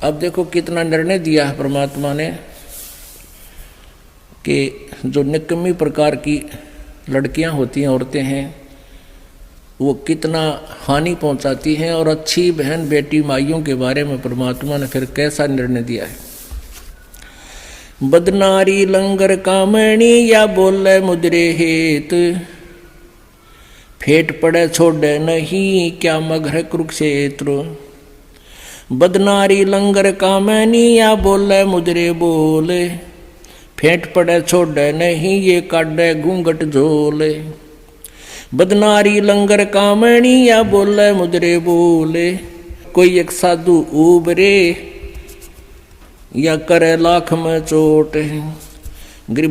अब देखो कितना निर्णय दिया है परमात्मा ने कि जो निकम्मी प्रकार की लड़कियां होती हैं, औरतें हैं, वो कितना हानि पहुंचाती हैं, और अच्छी बहन बेटी माइयों के बारे में परमात्मा ने फिर कैसा निर्णय दिया है। बदनारी लंगर कामणी या बोले मुद्रे हेत, फेट पड़े छोड़े नहीं क्या मघर कुरुक्षेत्र। बदनारी लंगर कामनी या बोले मुद्रे बोले, फेंट पड़े छोड़े नहीं ये काटे घूंघट झोले। बदनारी लंगर कामणी या बोले मुद्रे बोले, कोई एक साधु उबरे या करे लाख में चोट।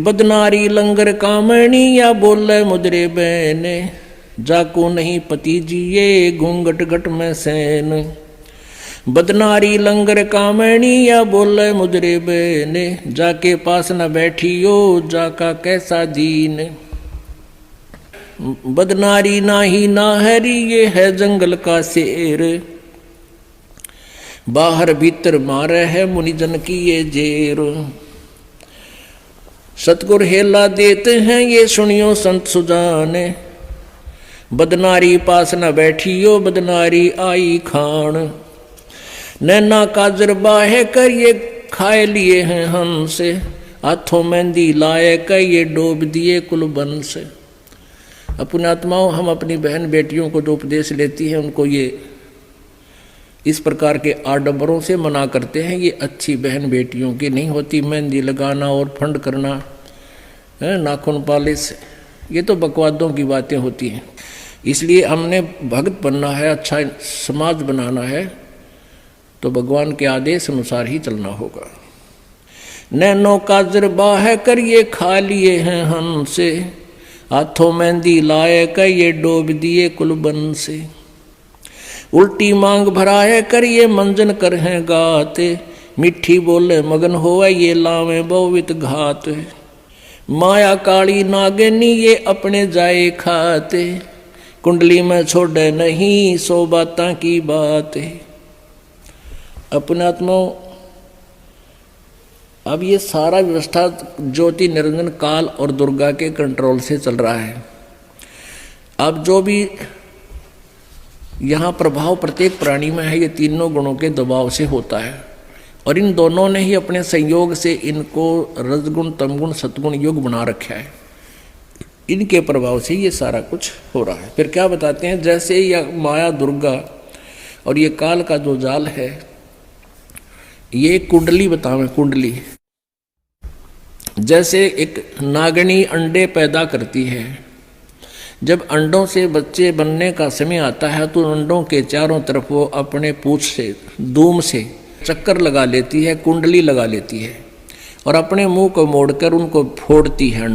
बदनारी लंगर कामणी या बोले मुद्रे बहने, जाको नहीं पति जिए घूंघट घट में सैन। बदनारी लंगर कामणी या बोले मुद्रे बहने, जाके पास न बैठियो जाका कैसा दीन। बदनारी नाही नाहरी ये है जंगल का शेर, बाहर भीतर मारे है मुनिजन की ये जेर। सतगुर हेला देते हैं ये सुनियो संत सुजाने, बदनारी पास न बैठियो बदनारी आई खान। नैना काजर बाहे कर ये खाए लिए हैं हमसे, हाथों मेहंदी लाए कर ये डोब दिए कुलबन से। अपने आत्माओं, हम अपनी बहन बेटियों को जो उपदेश लेती हैं उनको ये इस प्रकार के आडंबरों से मना करते हैं। ये अच्छी बहन बेटियों की नहीं होती। मेहंदी लगाना और फंड करना, नाखून पालिश, ये तो बकवादों की बातें होती हैं। इसलिए हमने भक्त बनना है, अच्छा समाज बनाना है, तो भगवान के आदेश अनुसार ही चलना होगा। नैनो काजर बाह कर ये खा लिए हैं हमसे, हाथों मेहंदी लाए कर ये डोब दिए कुलबन से। उल्टी मांग भराए कर ये मंजन कर हैं गाते, मिठी बोले मगन होवे ये लावे बहुवित घात। माया काली नागिनी ये अपने जाए खाते, कुंडली में छोड़े नहीं सो बातां की बात। अपने आत्माओं, अब ये सारा व्यवस्था ज्योति निरंजन काल और दुर्गा के कंट्रोल से चल रहा है। अब जो भी यहाँ प्रभाव प्रत्येक प्राणी में है, ये तीनों गुणों के दबाव से होता है, और इन दोनों ने ही अपने संयोग से इनको रजगुण तमगुण सतगुण युग बना रखा है। इनके प्रभाव से ये सारा कुछ हो रहा है। फिर क्या बताते हैं, जैसे यह माया दुर्गा और ये काल का जो जाल है, ये कुंडली बतावे। कुंडली जैसे एक नागिनी अंडे पैदा करती है, जब अंडों से बच्चे बनने का समय आता है तो अंडों के चारों तरफ वो अपने पूंछ से, दूम से चक्कर लगा लेती है, कुंडली लगा लेती है, और अपने मुंह को मोड़कर उनको फोड़ती है।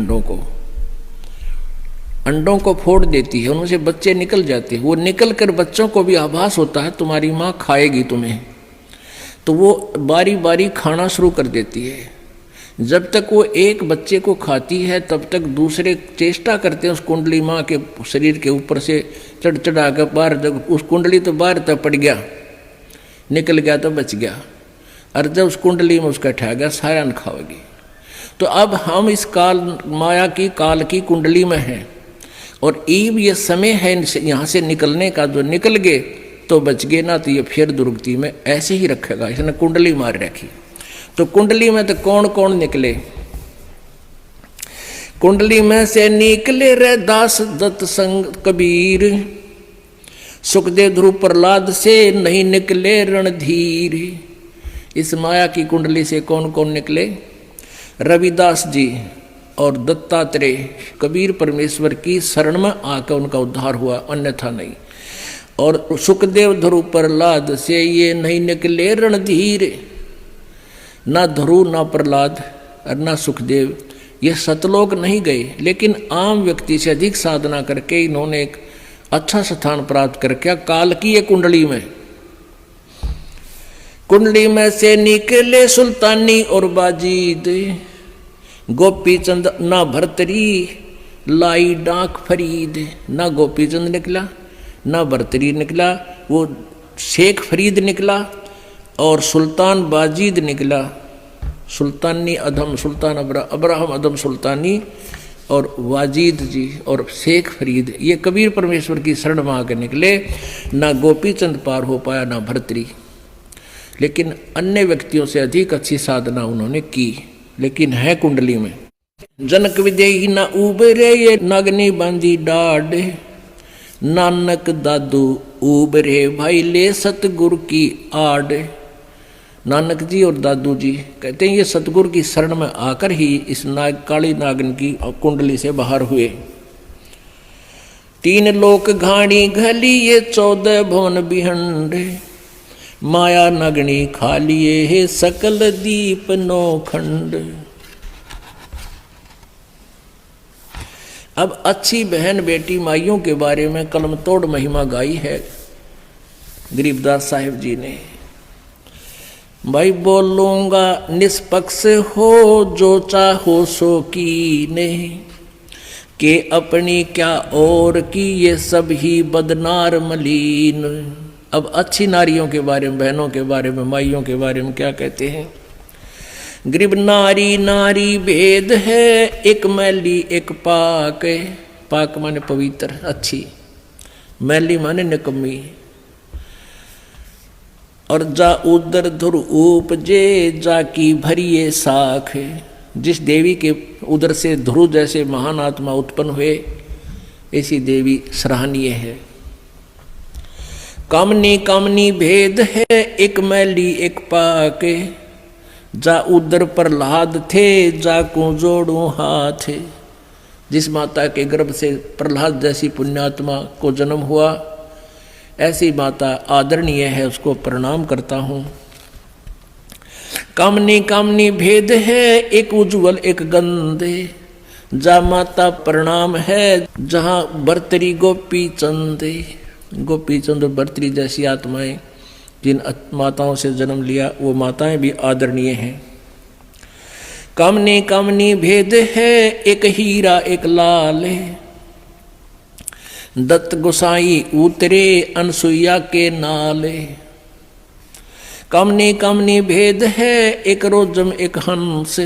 अंडों को फोड़ देती है, उनसे बच्चे निकल जाते हैं। वो निकल कर बच्चों को भी आभास होता है तुम्हारी माँ खाएगी तुम्हें, तो वो बारी बारी खाना शुरू कर देती है। जब तक वो एक बच्चे को खाती है तब तक दूसरे चेष्टा करते हैं उस कुंडली माँ के शरीर के ऊपर से चढ़ चढ़ा कर बाहर, जब उस कुंडली तो बाहर तक पड़ गया, निकल गया तो बच गया, और जब उस कुंडली में उसका ठा गया सारा न खाओगी। तो अब हम इस काल माया की काल की कुंडली में हैं, और ईब ये समय है यहाँ से निकलने का। जो निकल गए तो बच गए, ना तो ये फिर दुर्गति में ऐसे ही रखेगा। इसने कुंडली मार रखी। तो कुंडली में तो कौन कौन निकले? कुंडली में से निकले रे दास दत्त संग कबीर, सुखदेव ध्रुव प्रहलाद से नहीं निकले रणधीर। इस माया की कुंडली से कौन कौन निकले? रविदास जी और दत्तात्रेय, कबीर परमेश्वर की शरण में आकर उनका उद्धार हुआ, अन्यथा नहीं। और सुखदेव ध्रुव प्रहलाद से ये नहीं निकले रणधीर। ना ध्रुव, ना प्रहलाद और ना सुखदेव ये सतलोक नहीं गए, लेकिन आम व्यक्ति से अधिक साधना करके इन्होंने एक अच्छा स्थान प्राप्त करके काल की ये कुंडली में, कुंडली में से निकले सुल्तानी और बाजीद। गोपी चंद ना भरतरी लाई डाक फरीद। ना गोपी चंद निकला, ना भरतरी निकला, वो शेख फरीद निकला, और सुल्तान बाजीद निकला, सुल्तानी अधम सुल्तान अब्राहम अधम सुल्तानी और वाजीद जी और शेख फरीद, ये कबीर परमेश्वर की शरण में आकर निकले। ना गोपी चंद पार हो पाया ना भर्तरी, लेकिन अन्य व्यक्तियों से अधिक अच्छी साधना उन्होंने की, लेकिन है कुंडली में। जनक विदेही ना उबरे ये नागनी बांधी डाढ़, नानक दादू उबरे भाई ले सतगुरु की आड़। नानक जी और दादू जी कहते हैं ये सतगुरु की शरण में आकर ही इस काली नागन की कुंडली से बाहर हुए। 3 लोक घाणी घली ये 14 भवन बिहंड, माया नगनी खा लिए है सकल दीप नौखंड। अब अच्छी बहन बेटी माइयों के बारे में कलम तोड़ महिमा गाई है गरीबदास साहिब जी ने। भाई बोलूंगा निष्पक्ष हो जो चाहो सो कीने, के अपनी क्या और की ये सब ही बदनार मलीन। अब अच्छी नारियों के बारे में, बहनों के बारे में, माइयों के बारे में क्या कहते हैं? गरीब नारी नारी भेद है, एक मैली एक पाक। पाक माने पवित्र अच्छी, मैली माने निकम्मी। और जा उदर धुर उपजे जाकी भरिए साख। जिस देवी के उदर से ध्रुव जैसे महान आत्मा उत्पन्न हुए, ऐसी देवी सराहनीय है। कामनी कामनी भेद है, एक मैली एक पाक। जा उदर प्रहलाद थे, जाको जोड़ू हाथ। जिस माता के गर्भ से प्रहलाद जैसी पुण्यात्मा को जन्म हुआ, ऐसी माता आदरणीय है, उसको प्रणाम करता हूँ। कामनी कामनी भेद है, एक उज्ज्वल एक गंदे। जा माता प्रणाम है, जहाँ बर्तरी गोपी चंदे। गोपी चंद और बर्तरी जैसी आत्माएं जिन माताओं से जन्म लिया, वो माताएं भी आदरणीय हैं। कामनी कामनी भेद है, एक हीरा एक लाल। दत्त गोसाई उतरे अनसुईया के नाले। कामनी कामनी भेद है, एक रोजम एक हंस।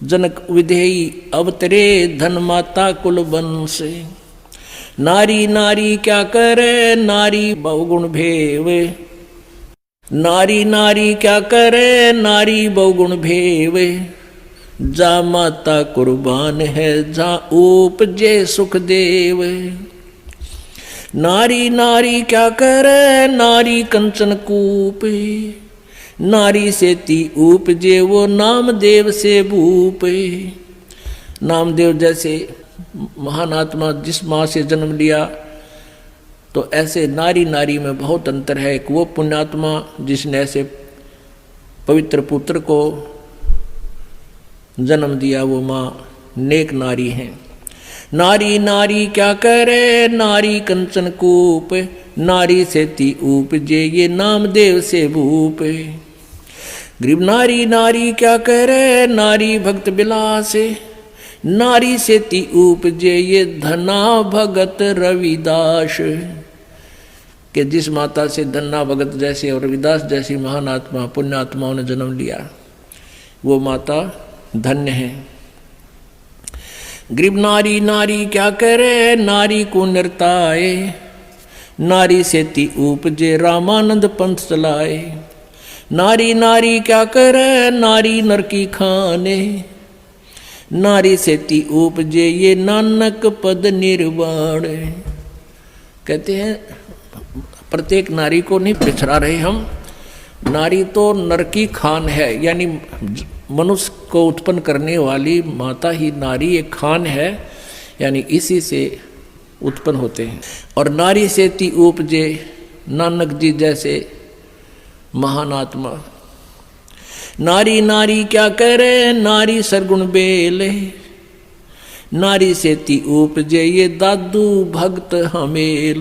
जनक विधेयी अवतरे, धन माता कुल वंश। नारी नारी क्या करे, नारी बहुगुण भेव। नारी नारी क्या करे, नारी बहुगुण भेव। जा माता कुर्बान है, जा उपजे सुखदेव। नारी नारी क्या करे, नारी कंचन कूप। नारी से ती उपजे, वो नामदेव से भूप। नामदेव जैसे महान आत्मा जिस माँ से जन्म लिया, तो ऐसे नारी नारी में बहुत अंतर है। एक वो पुण्यात्मा जिसने ऐसे पवित्र पुत्र को जन्म दिया, वो माँ नेक नारी है। नारी नारी क्या करे, नारी कंचन कूप। नारी से ती उपजे, ये नामदेव से भूप। गरीब नारी नारी क्या करे, नारी भक्त विलास। नारी से ती उपजे, ये धना भगत रविदास। कि जिस माता से धन्ना भगत जैसे और रविदास जैसी महान आत्मा पुण्यात्माओं ने जन्म लिया, वो माता धन्य है। गरीब नारी नारी क्या करे, नारी को नृताए। नारी से ती उपजे, रामानंद पंथ चलाए। नारी नारी क्या करे, नारी नर की खाने। नारी से ती उपजे, ये नानक पद निर्वाण। कहते हैं प्रत्येक नारी को नहीं पिछड़ा रहे हम। नारी तो नर की खान है, यानी मनुष्य को उत्पन्न करने वाली माता ही नारी एक खान है, यानी इसी से उत्पन्न होते हैं। और नारी से ती उपजे, नानक जी जैसे महान आत्मा। नारी नारी क्या करे, नारी सरगुण बेले। नारी से ती उपजे, ये दादू भक्त हमेल।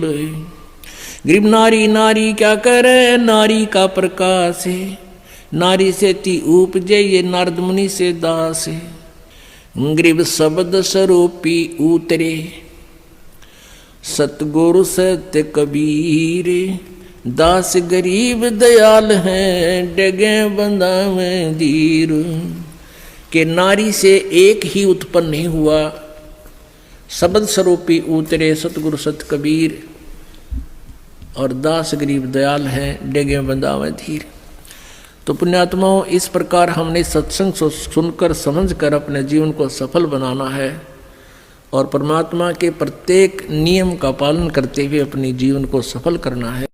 गरीब नारी नारी क्या करे, नारी का प्रकाश है। नारी से ती उपजे, ये नारद मुनि से दास। गरीब शब्द स्वरूपी उतरे, सतगुरु सत्य कबीर। दास गरीब दयाल हैं डगे बंदावें धीर। के नारी से एक ही उत्पन्न नहीं हुआ, शब्द स्वरूपी उतरे सतगुरु सत कबीर। और दास गरीब दयाल हैं डेगे बंदावे धीर। तो पुण्यात्माओं, इस प्रकार हमने सत्संग सुनकर समझकर अपने जीवन को सफल बनाना है और परमात्मा के प्रत्येक नियम का पालन करते हुए अपने जीवन को सफल करना है।